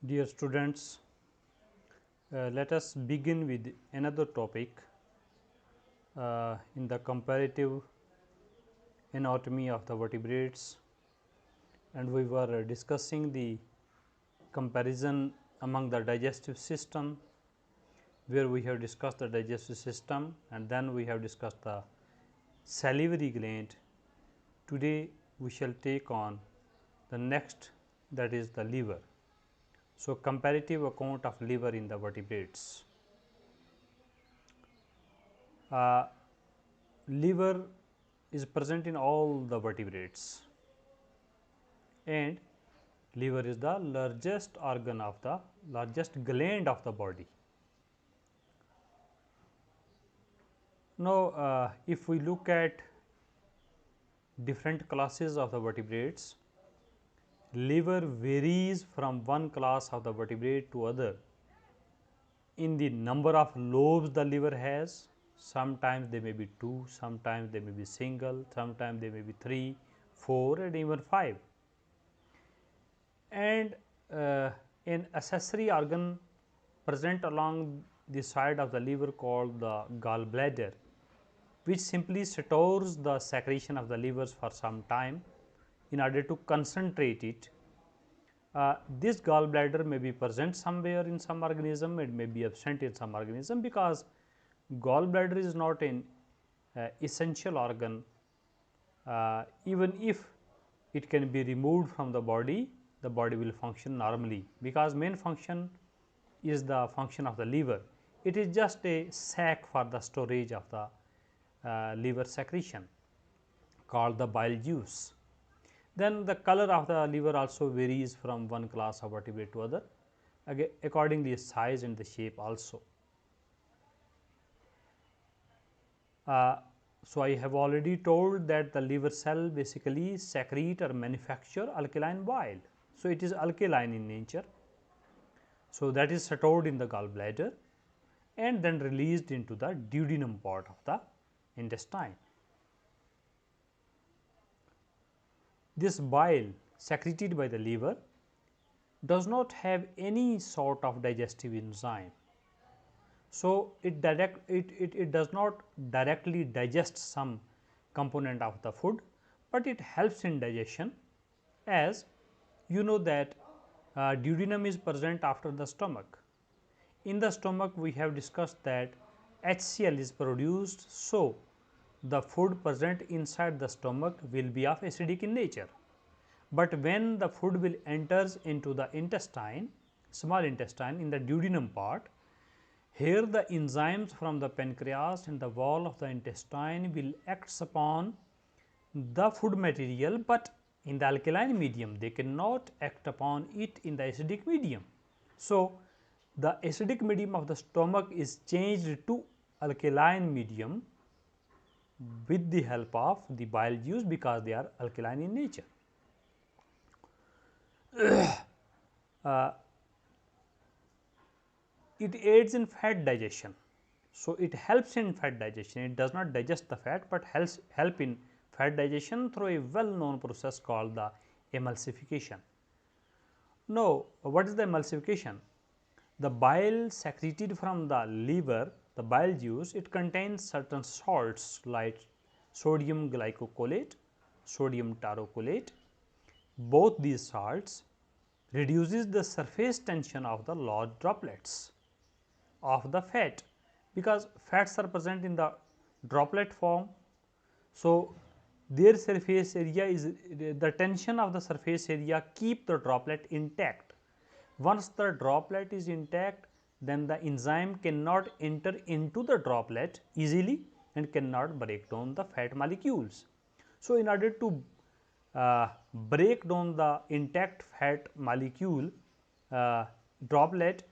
Dear students, let us begin with another topic in the comparative anatomy of the vertebrates, and we were discussing the comparison among the digestive system, where we have discussed the digestive system and then we have discussed the salivary gland. Today we shall take on the next, that is the liver. So, comparative account of liver in the vertebrates. Liver is present in all the vertebrates, and liver is the largest organ of the largest gland of the body. Now, if we look at different classes of the vertebrates, liver varies from one class of the vertebrate to other in the number of lobes the liver has. Sometimes they may be 2, sometimes they may be single, sometimes they may be 3, 4 and even 5. And an accessory organ present along the side of the liver called the gallbladder, which simply stores the secretion of the livers for some time in order to concentrate it. This gallbladder may be present somewhere in some organism, it may be absent in some organism, because gallbladder is not an essential organ. Even if it can be removed from the body will function normally, because main function is the function of the liver. It is just a sac for the storage of the liver secretion called the bile juice. Then the color of the liver also varies from one class of vertebrate to other, again accordingly size and the shape also. So, I have already told that the liver cell basically secrete or manufacture alkaline bile. So, it is alkaline in nature. So, that is stored in the gallbladder and then released into the duodenum part of the intestine. This bile secreted by the liver does not have any sort of digestive enzyme. So, it does not directly digest some component of the food, but it helps in digestion, as you know that duodenum is present after the stomach. In the stomach we have discussed that HCl is produced. So, the food present inside the stomach will be of acidic in nature, but when the food will enters into the intestine, small intestine in the duodenum part, here the enzymes from the pancreas and the wall of the intestine will act upon the food material, but in the alkaline medium they cannot act upon it in the acidic medium. So, the acidic medium of the stomach is changed to alkaline medium with the help of the bile juice, because they are alkaline in nature. It aids in fat digestion. So, it helps in fat digestion. It does not digest the fat, but help in fat digestion through a well known process called the emulsification. Now, what is the emulsification? The bile secreted from the liver, the bile juice, it contains certain salts like sodium glycocholate, sodium taurocolate. Both these salts reduces the surface tension of the large droplets of the fat, because fats are present in the droplet form. So, their surface area is the tension of the surface area keep the droplet intact. Once the droplet is intact, then the enzyme cannot enter into the droplet easily and cannot break down the fat molecules. So, in order to break down the intact fat molecule droplet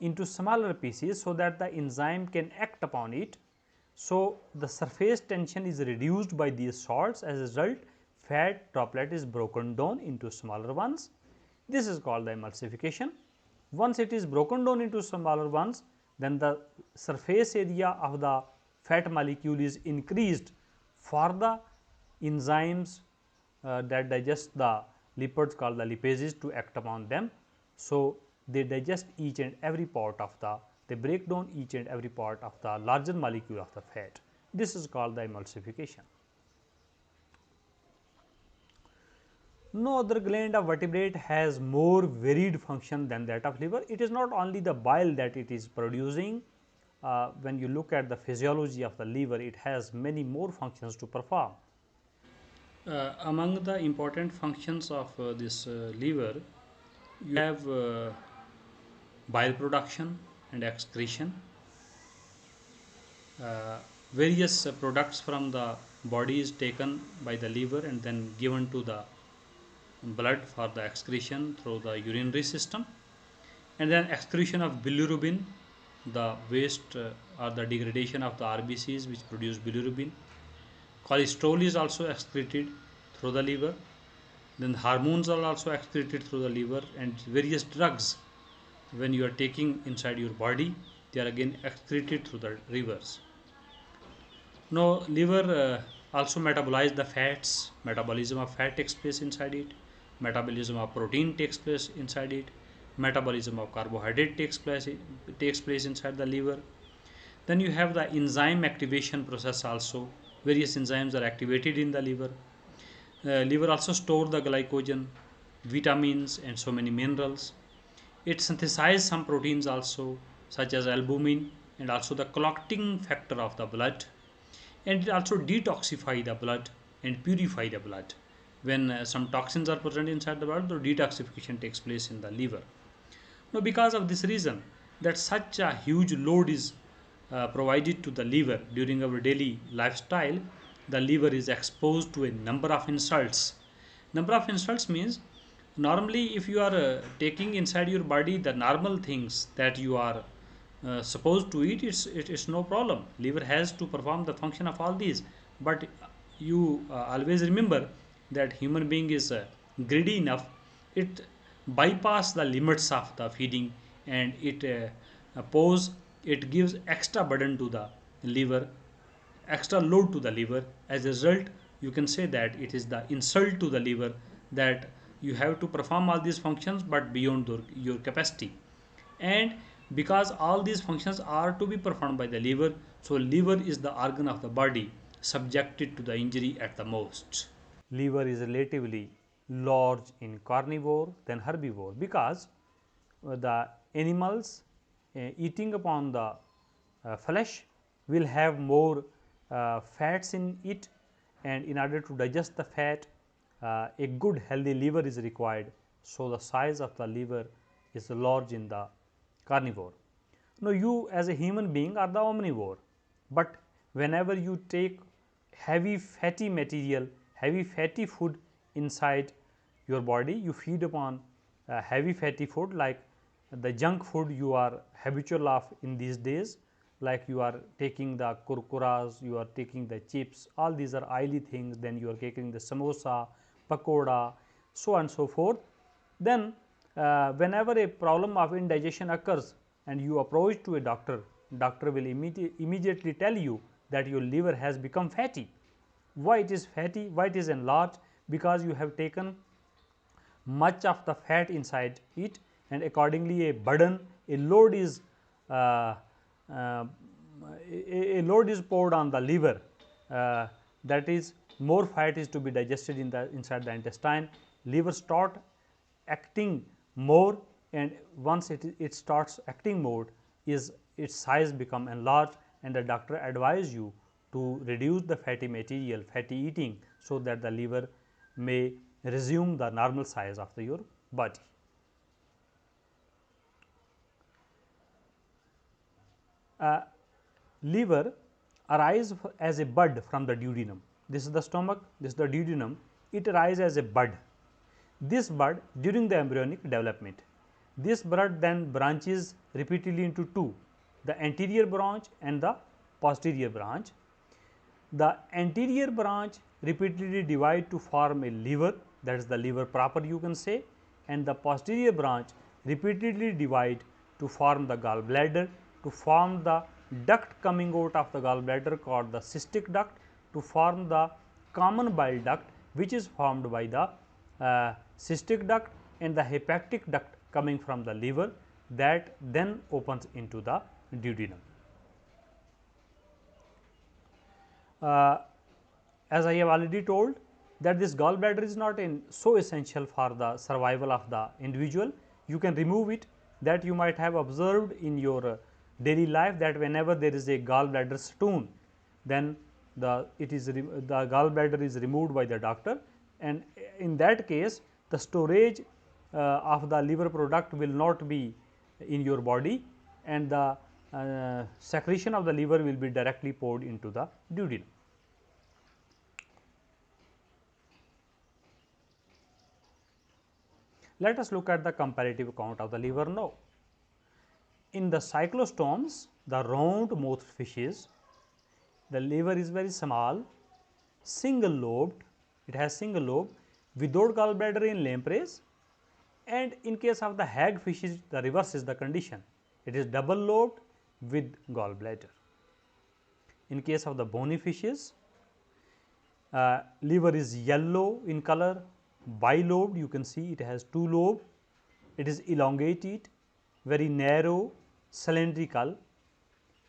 into smaller pieces, so that the enzyme can act upon it. So, the surface tension is reduced by these salts. As a result, fat droplet is broken down into smaller ones. This is called the emulsification. Once it is broken down into smaller ones, then the surface area of the fat molecule is increased for the enzymes that digest the lipids called the lipases to act upon them. So, they digest each and every part of the, they break down each and every part of the larger molecule of the fat. This is called the emulsification. No other gland of vertebrate has more varied function than that of liver. It is not only the bile that it is producing. When you look at the physiology of the liver, it has many more functions to perform. Among the important functions of this liver, you have bile production and excretion. Various products from the body is taken by the liver and then given to the blood for the excretion through the urinary system, and then excretion of bilirubin, the waste or the degradation of the RBCs which produce bilirubin. Cholesterol is also excreted through the liver. Then hormones are also excreted through the liver, and various drugs when you are taking inside your body, they are again excreted through the rivers. Now liver also metabolize the fats. Metabolism of fat takes place inside it. Metabolism of protein takes place inside it. Metabolism of carbohydrate takes place inside the liver. Then you have the enzyme activation process also. Various enzymes are activated in the liver. Liver also store the glycogen, vitamins, and so many minerals. It synthesizes some proteins also, such as albumin, and also the clotting factor of the blood, and it also detoxify the blood and purify the blood. When some toxins are present inside the blood, the detoxification takes place in the liver. Now because of this reason, that such a huge load is provided to the liver during our daily lifestyle, the liver is exposed to a number of insults. Number of insults means, normally if you are taking inside your body the normal things that you are supposed to eat, it's no problem. Liver has to perform the function of all these, but you always remember that human being is greedy enough, it bypass the limits of the feeding, and it gives extra burden to the liver, extra load to the liver. As a result, you can say that it is the insult to the liver that you have to perform all these functions but beyond your capacity. And because all these functions are to be performed by the liver, so liver is the organ of the body subjected to the injury at the most. Liver is relatively large in carnivore than herbivore, because the animals eating upon the flesh will have more fats in it, and in order to digest the fat, a good healthy liver is required. So the size of the liver is large in the carnivore. Now you as a human being are the omnivore, but whenever you take heavy fatty material, heavy fatty food inside your body, you feed upon heavy fatty food, like the junk food you are habitual of in these days, like you are taking the kurkuras, you are taking the chips, all these are oily things, then you are taking the samosa, pakoda, so on and so forth. Then whenever a problem of indigestion occurs and you approach to a doctor, doctor will immediately tell you that your liver has become fatty. Why it is fatty? Why it is enlarged? Because you have taken much of the fat inside it, and accordingly a burden, a load is poured on the liver, that is, more fat is to be digested inside the intestine. Liver start acting more, and once it starts acting more, is its size become enlarged, and the doctor advise you to reduce the fatty material, fatty eating, so that the liver may resume the normal size of your body. Liver arise as a bud from the duodenum. This is the stomach, this is the duodenum. It arises as a bud. This bud during the embryonic development, this bud then branches repeatedly into two, the anterior branch and the posterior branch. The anterior branch repeatedly divide to form a liver, that is the liver proper you can say, and the posterior branch repeatedly divide to form the gallbladder, to form the duct coming out of the gallbladder called the cystic duct, to form the common bile duct which is formed by the cystic duct and the hepatic duct coming from the liver that then opens into the duodenum. As I have already told that this gallbladder is not so essential for the survival of the individual. You can remove it, that you might have observed in your daily life, that whenever there is a gallbladder stone, then the gallbladder is removed by the doctor, and in that case the storage of the liver product will not be in your body, and the secretion of the liver will be directly poured into the duodenum. Let us look at the comparative count of the liver now. In the cyclostomes, the round mouthed fishes, the liver is very small, single lobed, it has single lobe, without gallbladder in lampreys, and in case of the hag fishes, the reverse is the condition, it is double lobed with gallbladder. In case of the bony fishes, liver is yellow in color, bilobed, you can see it has two lobes, it is elongated, very narrow, cylindrical,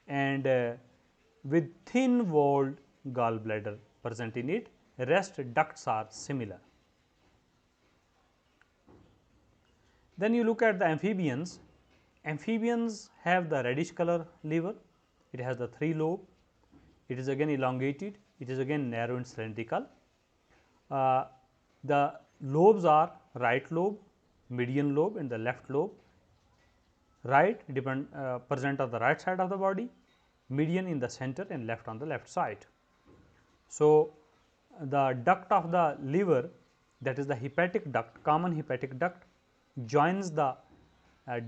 and with thin walled gallbladder present in it, rest ducts are similar. Then you look at the amphibians. Amphibians have the reddish color liver, it has the three lobe, it is again elongated, it is again narrow and cylindrical. The lobes are right lobe, median lobe and the left lobe. Right present on the right side of the body, median in the center and left on the left side. So, the duct of the liver, that is the hepatic duct, common hepatic duct, joins the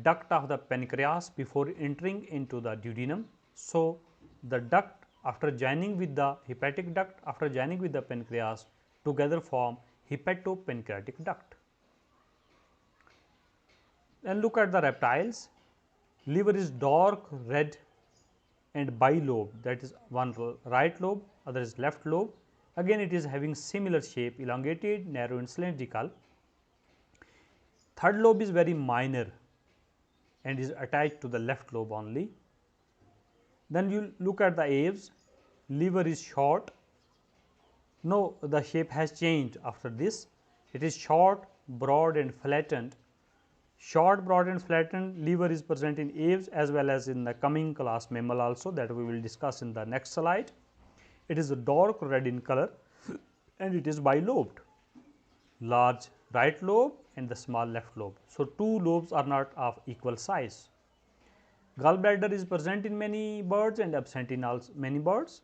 duct of the pancreas before entering into the duodenum. So, the duct after joining with the hepatic duct, after joining with the pancreas, together form hepatopancreatic duct. Then look at the reptiles. Liver is dark red and bilobe, that is one right lobe, other is left lobe. Again it is having similar shape, elongated, narrow and cylindrical. Third lobe is very minor and is attached to the left lobe only. Then you look at the aves, liver is short. No, the shape has changed after this. It is short, broad and flattened. Short, broad and flattened liver is present in aves as well as in the coming class mammal also, that we will discuss in the next slide. It is a dark red in color and it is bilobed, large right lobe and the small left lobe. So, two lobes are not of equal size. Gallbladder is present in many birds and absent in many birds.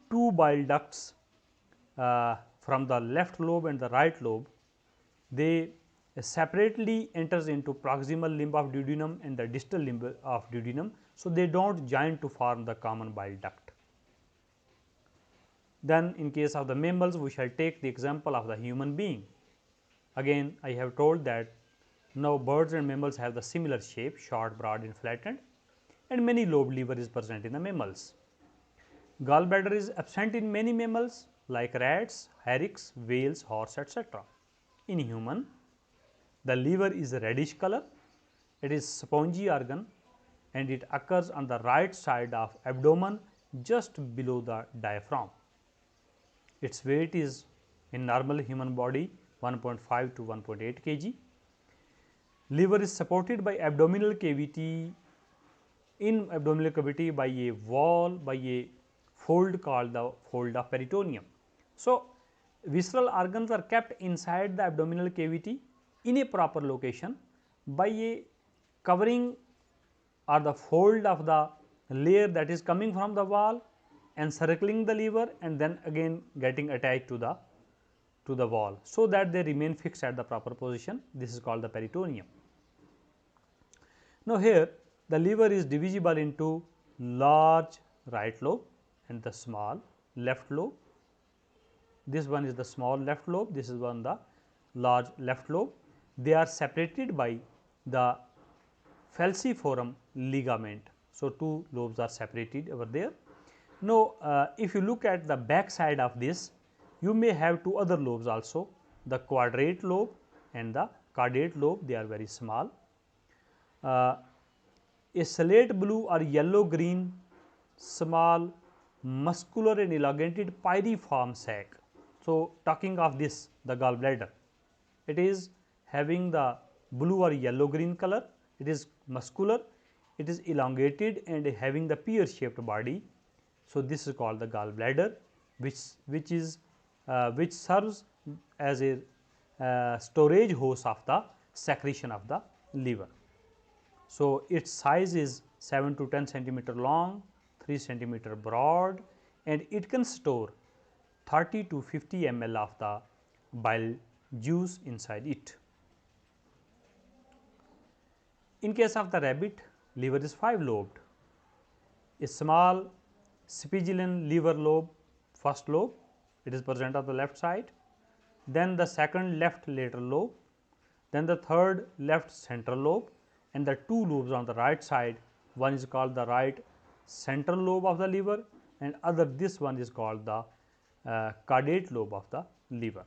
Two bile ducts from the left lobe and the right lobe, they separately enters into proximal limb of duodenum and the distal limb of duodenum. So, they do not join to form the common bile duct. Then in case of the mammals, we shall take the example of the human being. Again I have told that now birds and mammals have the similar shape, short, broad and flattened, and many lobe liver is present in the mammals. Gallbladder is absent in many mammals like rats, hyrax, whales, horse, etc. In human, the liver is a reddish color, it is spongy organ and it occurs on the right side of abdomen just below the diaphragm. Its weight is in normal human body 1.5 to 1.8 kg. Liver is supported by abdominal cavity, in abdominal cavity by a wall, by a fold called the fold of peritoneum. So, visceral organs are kept inside the abdominal cavity in a proper location by a covering or the fold of the layer that is coming from the wall encircling the liver and then again getting attached to the wall, so that they remain fixed at the proper position. This is called the peritoneum. Now, here the liver is divisible into large right lobe and the small left lobe. This one is the small left lobe, this is one the large left lobe. They are separated by the falciform ligament. So, two lobes are separated over there. Now, if you look at the back side of this, you may have two other lobes also, the quadrate lobe and the caudate lobe, they are very small. A slate blue or yellow green small muscular and elongated pyriform sac. So, talking of this, the gallbladder, it is having the blue or yellow green color, it is muscular, it is elongated and having the pear shaped body. So, this is called the gallbladder, which serves as a storage host of the secretion of the liver. So, its size is 7 to 10 centimeter long, 3 centimeter broad, and it can store 30 to 50 ml of the bile juice inside it. In case of the rabbit, liver is 5 lobed. A small Spigillin liver lobe, first lobe, it is present on the left side, then the second left lateral lobe, then the third left central lobe, and the 2 lobes on the right side. One is called the right central lobe of the liver, and other this one is called the caudate lobe of the liver.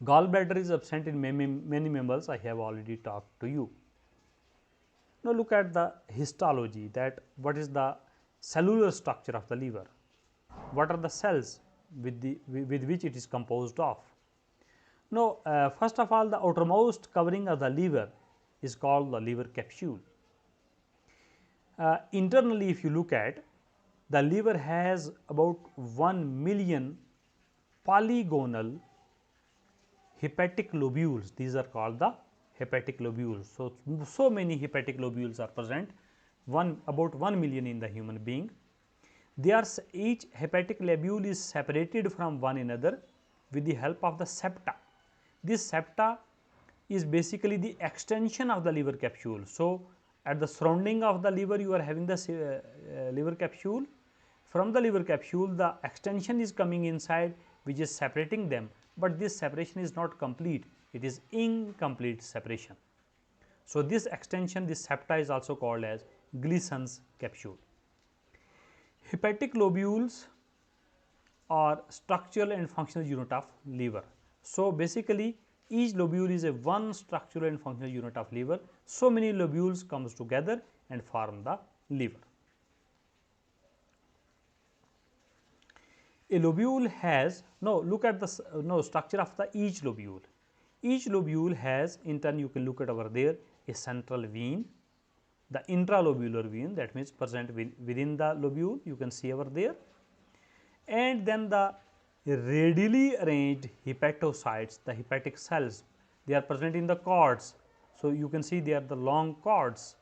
Gallbladder is absent in many mammals, I have already talked to you. Now, look at the histology, that what is the cellular structure of the liver, what are the cells with which it is composed of. Now, first of all, the outermost covering of the liver is called the liver capsule. Internally, if you look at, the liver has about 1 million polygonal hepatic lobules. These are called the hepatic lobules. So many hepatic lobules are present, about 1 million in the human being. Each hepatic lobule is separated from one another with the help of the septa. This septa is basically the extension of the liver capsule. So, at the surrounding of the liver, you are having the liver capsule. From the liver capsule, the extension is coming inside, which is separating them, but this separation is not complete, it is incomplete separation. So, this extension, this septa is also called as Gleason's capsule. Hepatic lobules are structural and functional unit of liver. So, basically each lobule is a one structural and functional unit of liver. So many lobules comes together and form the liver. A lobule has, now look at the structure of the each lobule. Each lobule has, in turn you can look at over there, a central vein, the intralobular vein, that means present within the lobule, you can see over there, and then the radially arranged hepatocytes, the hepatic cells, they are present in the cords. So, you can see they are the long cords,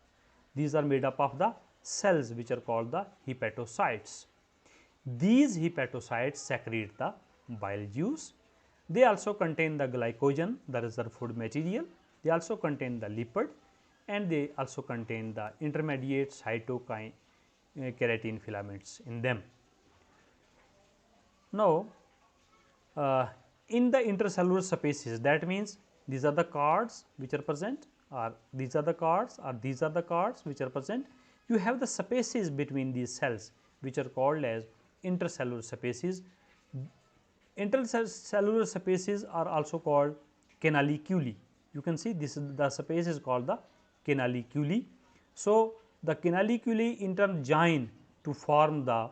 these are made up of the cells which are called the hepatocytes. These hepatocytes secrete the bile juice. They also contain the glycogen, the reserve food material. They also contain the lipid, and they also contain the intermediate cytokeratin filaments in them. Now, in the intercellular spaces, that means these are the cords which are present, or these are the cords, or these are the cords which are present. You have the spaces between these cells which are called as intercellular spaces. Intercellular spaces are also called canaliculi. You can see this is the space is called the canaliculi. So, the canaliculi in turn join to form the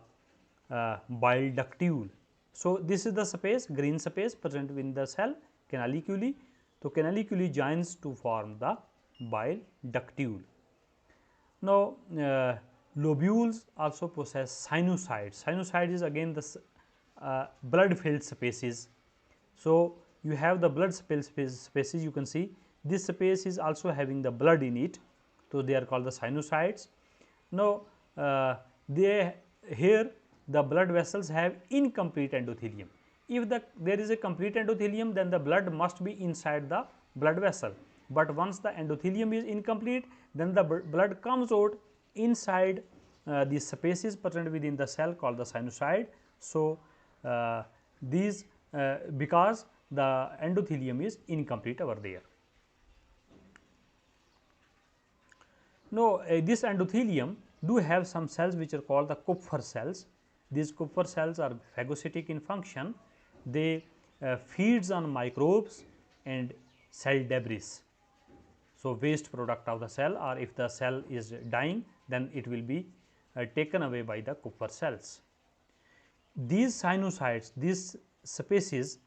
bile ductule. So, this is the space, green space present within the cell, canaliculi. So, canaliculi joins to form the bile ductule. Now, lobules also possess sinusoids. Sinusoid is again the blood filled spaces. So, you have the blood spaces, you can see this space is also having the blood in it. So, they are called the sinusoids. Now, here the blood vessels have incomplete endothelium. If there is a complete endothelium, then the blood must be inside the blood vessel, but once the endothelium is incomplete, then the blood comes out inside the spaces present within the cell called the sinusoid. So, because the endothelium is incomplete over there. Now, this endothelium do have some cells which are called the Kupffer cells. These Kupffer cells are phagocytic in function. They feeds on microbes and cell debris. So, waste product of the cell, or if the cell is dying, then it will be taken away by the Kupffer cells. These sinusoids, these species,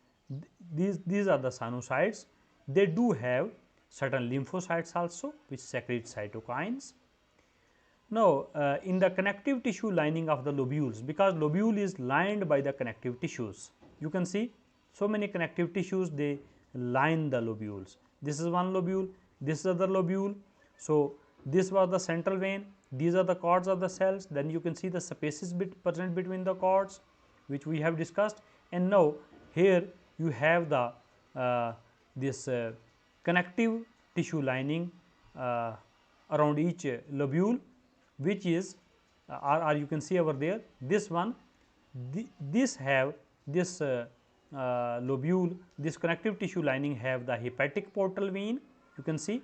these are the sinusoids. They do have certain lymphocytes also, which secrete cytokines. Now, in the connective tissue lining of the lobules, because lobule is lined by the connective tissues, you can see so many connective tissues, they line the lobules. This is one lobule, this is other lobule. So, this was the central vein, these are the cords of the cells, then you can see the spaces present between the cords, which we have discussed. And now, here you have the this connective tissue lining around each lobule, which is or you can see over there, this one, this have this lobule, this connective tissue lining have the hepatic portal vein. You can see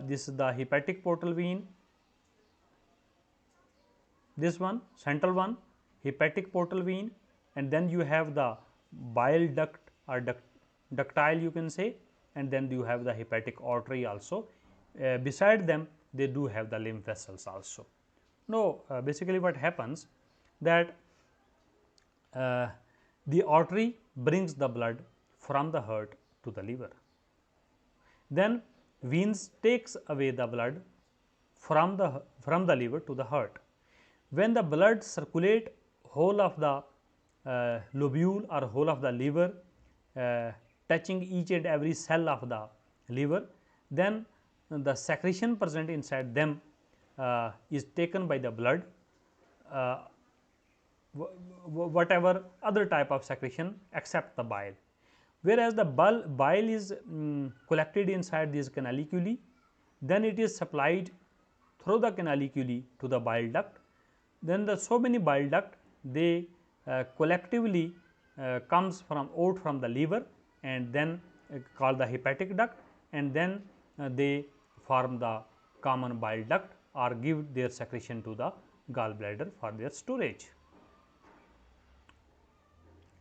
this is the hepatic portal vein, this one central one, hepatic portal vein, and then you have the bile duct or ductile, you can say, and then you have the hepatic artery also. Beside them, they do have the lymph vessels also. Now, basically what happens that the artery brings the blood from the heart to the liver. Then veins takes away the blood from the liver to the heart. When the blood circulate whole of the lobule or whole of the liver, touching each and every cell of the liver, then the secretion present inside them is taken by the blood, whatever other type of secretion except the bile. Whereas the bile is collected inside these canaliculi, then it is supplied through the canaliculi to the bile duct. Then the so many bile duct, they collectively comes out from the liver, and then called the hepatic duct, and then they form the common bile duct or give their secretion to the gallbladder for their storage.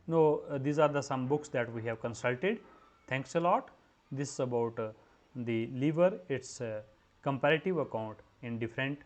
Now, these are the some books that we have consulted. Thanks a lot. This is about the liver, its comparative account in different